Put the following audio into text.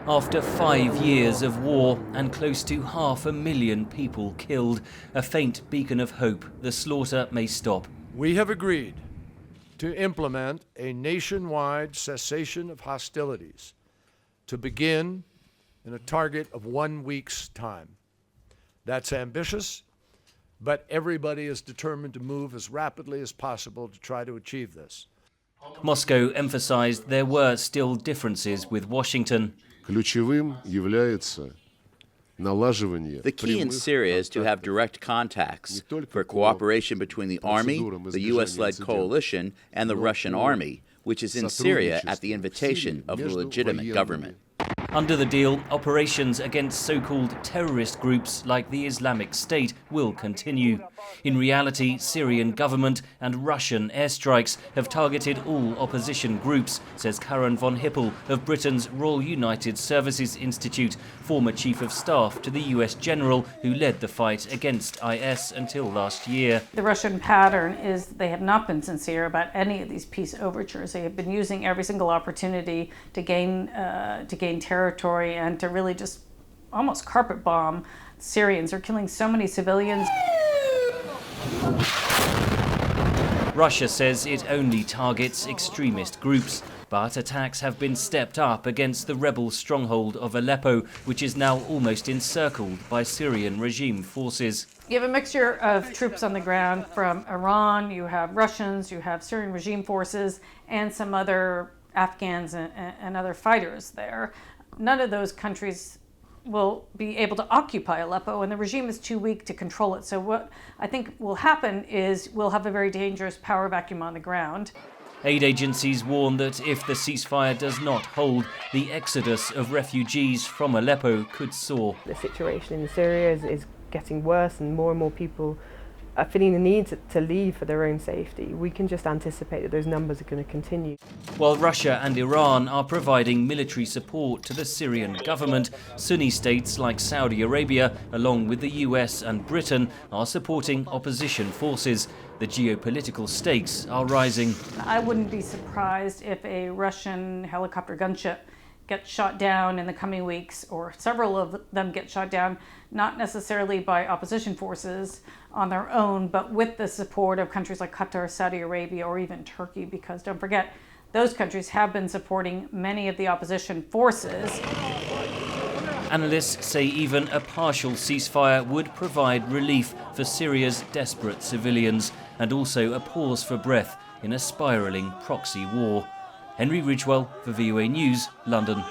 After 5 years of war and close to 500,000 people killed, a faint beacon of hope, the slaughter may stop. We have agreed to implement a nationwide cessation of hostilities to begin in a target of 1 week's time. That's ambitious, but everybody is determined to move as rapidly as possible to try to achieve this. Moscow emphasized there were still differences with Washington. Ключевым является налаживание. The key in Syria is to have direct contacts for cooperation between the army, the U.S.-led coalition, and the Russian army, which is in Syria at the invitation of the legitimate government. Under the deal, operations against so-called terrorist groups like the Islamic State will continue. In reality, Syrian government and Russian airstrikes have targeted all opposition groups, says Karen von Hippel of Britain's Royal United Services Institute, former chief of staff to the US general who led the fight against IS until last year. The Russian pattern is they have not been sincere about any of these peace overtures. They have been using every single opportunity to gain territory and to really just almost carpet bomb Syrians. Are killing so many civilians. Russia says it only targets extremist groups, but attacks have been stepped up against the rebel stronghold of Aleppo, which is now almost encircled by Syrian regime forces. You have a mixture of troops on the ground from Iran, you have Russians, you have Syrian regime forces, and some other Afghans and other fighters there. None of those countries will be able to occupy Aleppo, and the regime is too weak to control it. So what I think will happen is we'll have a very dangerous power vacuum on the ground. Aid agencies warn that if the ceasefire does not hold, the exodus of refugees from Aleppo could soar. The situation in Syria is getting worse, and more people are feeling the need to leave for their own safety. We can just anticipate that those numbers are going to continue. While Russia and Iran are providing military support to the Syrian government, Sunni states like Saudi Arabia, along with the US and Britain, are supporting opposition forces. The geopolitical stakes are rising. I wouldn't be surprised if a Russian helicopter gunship gets shot down in the coming weeks, or several of them get shot down, not necessarily by opposition forces on their own, but with the support of countries like Qatar, Saudi Arabia, or even Turkey, because don't forget, those countries have been supporting many of the opposition forces. Analysts say even a partial ceasefire would provide relief for Syria's desperate civilians, and also a pause for breath in a spiralling proxy war. Henry Ridgwell for VOA News, London.